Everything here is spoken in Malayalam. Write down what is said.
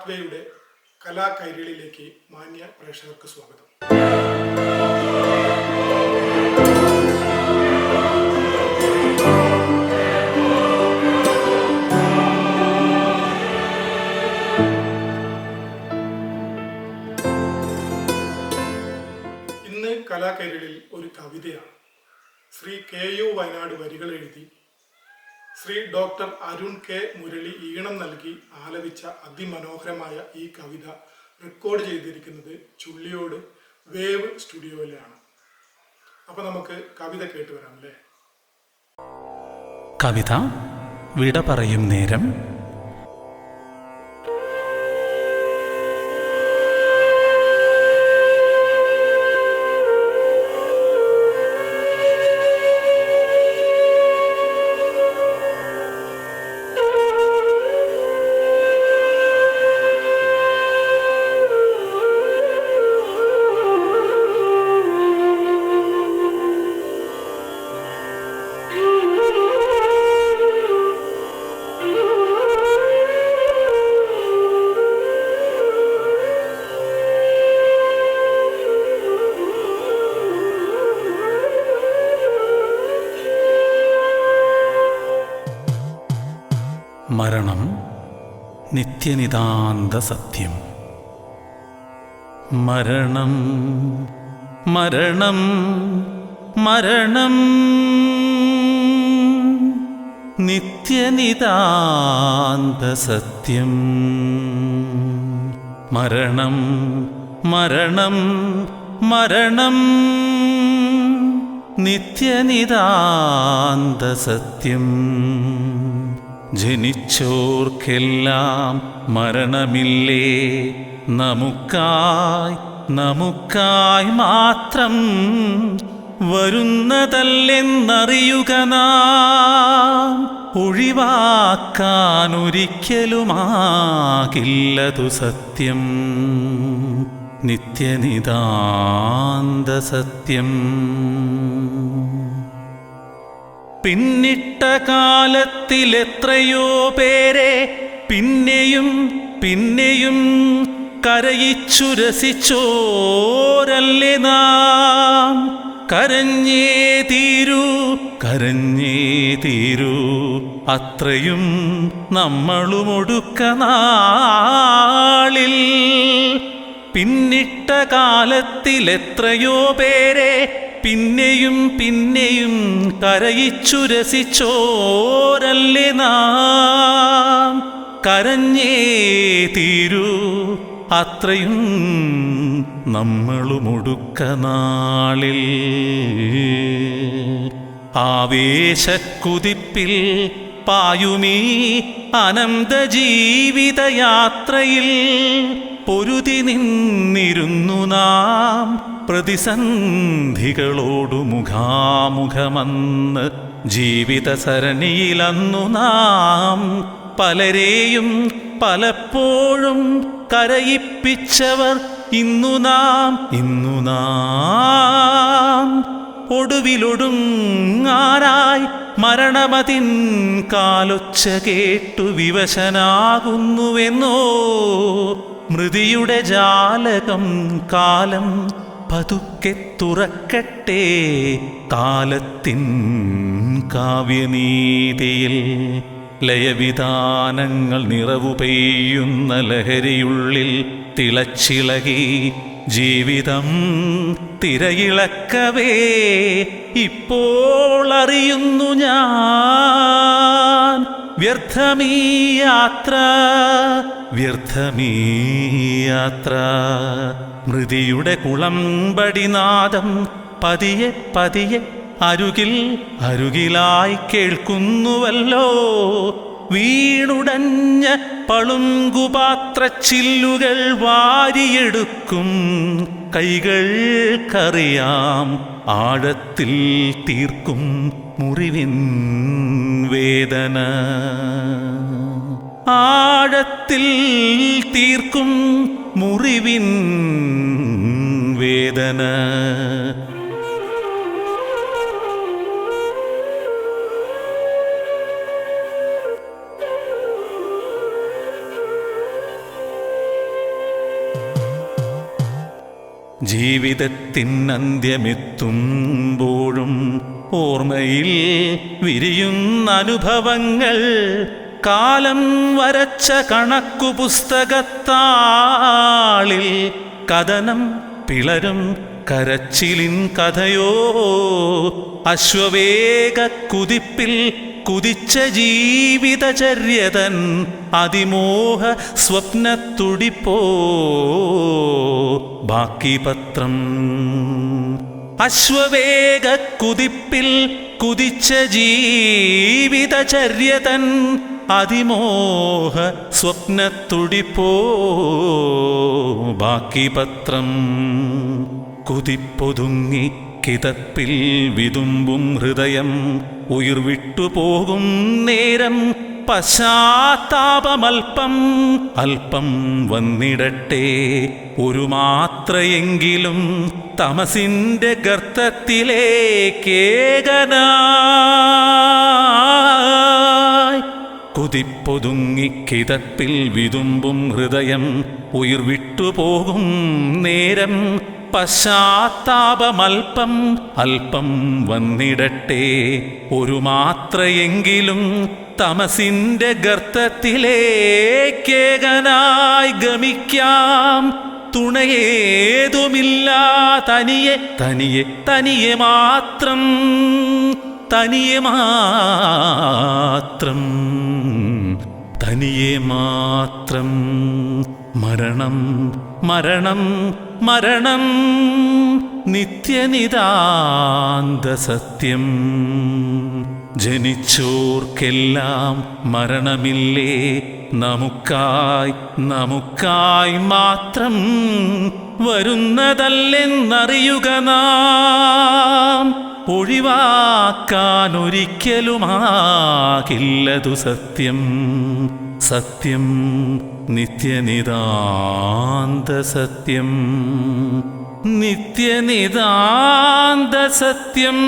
വേയുടെ കലാകൈരളിയിലേക്ക് മാന്യ പ്രേക്ഷകർക്ക് സ്വാഗതം. ഇന്ന് കലാകൈരളിൽ ഒരു കവിതയാണ്. ശ്രീ KU വയനാട് വരികൾ എഴുതി ശ്രീ ഡോക്ടർ അരുൺ K മുരളി ഈണം നൽകി ആലപിച്ച അതിമനോഹരമായ ഈ കവിത റെക്കോർഡ് ചെയ്തിരിക്കുന്നത് ചുള്ളിയോട് വേവ് സ്റ്റുഡിയോയിലാണ്. അപ്പൊ നമുക്ക് കവിത കേട്ടു വരാം അല്ലേ? കവിത വിട പറയും നേരം. മരണം നിത്യനിതാന്ത സത്യം. മരണം മരണം മരണം നിത്യനിതാന്ത സത്യം. മരണം മരണം മരണം നിത്യനിതാന്ത സത്യം. ജനിച്ചോർക്കെല്ലാം മരണമില്ലേ, നമുക്കായി മാത്രം വരുന്നതല്ലെന്നറിയുക നാം. ഒഴിവാക്കാനൊരിക്കലുമാകില്ലതു സത്യം, നിത്യനിതാന്ത സത്യം. പിന്നിട്ട കാലത്തിലെത്രയോ പേരെ പിന്നെയും പിന്നെയും കരയിച്ചു രസിച്ചോരല്ലേ നാം. കരഞ്ഞേ തീരൂ അത്രയും നമ്മളുമൊടുക്ക നാളിൽ. പിന്നിട്ട കാലത്തിലെത്രയോ പേരെ പിന്നെയും പിന്നെയും കരയിച്ചു രസിച്ചോരല്ലേ നാം. കരഞ്ഞേ തീരൂ അത്രയും നമ്മളുമൊടുക്ക നാളിൽ. ആവേശക്കുതിപ്പിൽ പായുമീ അനന്ത ജീവിതയാത്രയിൽ പൊരുതി നിന്നിരുന്നു നാം. പ്രതിസന്ധികളോടു മുഖാമുഖമന്ന് ജീവിത സരണിയിലന്നു നാം. പലരെയും പലപ്പോഴും കരയിപ്പിച്ചവർ ഇന്നു നാം ഒടുവിലൊടുങ്ങാനായി മരണമതിൻ കാലൊച്ച കേട്ടു വിവശനാകുന്നുവെന്നോ. മൃതിയുടെ ജാലകം കാലം പതുക്കെ തുറക്കട്ടെ, കാലത്തിൻ കാവ്യനീതിയിൽ ലയവിധാനങ്ങൾ നിറവു പെയ്യുന്ന ലഹരിയുള്ളിൽ തിളച്ചിളകി ജീവിതം തിരയിളക്കവേ ഇപ്പോൾ അറിയുന്നു ഞാൻ. വ്യർത്ഥമീ യാത്ര മൃതിയുടെ കുളമ്പടിനാദം പതിയെ പതിയെ അരുകിലായി കേൾക്കുന്നുവല്ലോ. വീണുടഞ്ഞ പളുങ്കുപാത്രച്ചില്ലുകൾ വാരിയെടുക്കും കൈകൾക്കറിയാം ആഴത്തിൽ തീർക്കും മുറിവിൻ വേദന. ആഴത്തിൽ തീർക്കും മുറിവിൻ വേദന. ജീവിതത്തിനന്ത്യമെത്തുമ്പോഴും ഓർമ്മയിൽ വിരിയുന്ന അനുഭവങ്ങൾ കാലം വരച്ച കണക്കു പുസ്തകത്താളിൽ കഥനം പിളരും കരച്ചിലിൻ കഥയോ. അശ്വവേഗ കുതിപ്പിൽ കുതിച്ച ജീവിതചര്യതൻ അതിമോഹ സ്വപ്നത്തുടിപ്പോ. ബാക്കി പത്രം. അശ്വവേഗ കുതിപ്പിൽ കുതിച്ച ജീവിതചര്യതൻ അതിമോഹ സ്വപ്നത്തുടിപ്പോ. ബാക്കി പത്രം. കുതിപ്പൊതുങ്ങി കിതപ്പിൽ വിതുമ്പും ഹൃദയം ഉയിർവിട്ടുപോകും നേരം പശ്ചാത്താപമൽപ്പം അല്പം വന്നിടട്ടെ. ഒരു മാത്രയെങ്കിലും തമസിന്റെ ഗർത്തത്തിലേക്കേകനായി. കുതിപ്പൊതുങ്ങി കിതപ്പിൽ വിതുമ്പും ഹൃദയം ഉയിർവിട്ടുപോകും നേരം പശ്ചാത്താപമൽപ്പം അല്പം വന്നിടട്ടെ. ഒരു മാത്രയെങ്കിലും തമസിന്റെ ഗർത്തത്തിലേക്കേകനായി ഗമിക്കാം. തുണയേതുമില്ല തനിയെ തനിയെ തനിയെ മാത്രം. തനിയെ മാത്രം തനിയെ മാത്രം. മരണം മരണം മരണം നിത്യനിതാന്ത സത്യം. ജനിച്ചോർക്കെല്ലാം മരണമില്ലേ? നമുക്കായി നമുക്കായി മാത്രം വരുന്നതല്ലെന്നറിയുക നാം. ഒഴിവാക്കാനൊരിക്കലുമാകില്ലതു സത്യം. സത്യം നിത്യനിതാന്ത സത്യം. നിത്യനിതാന്ത സത്യം.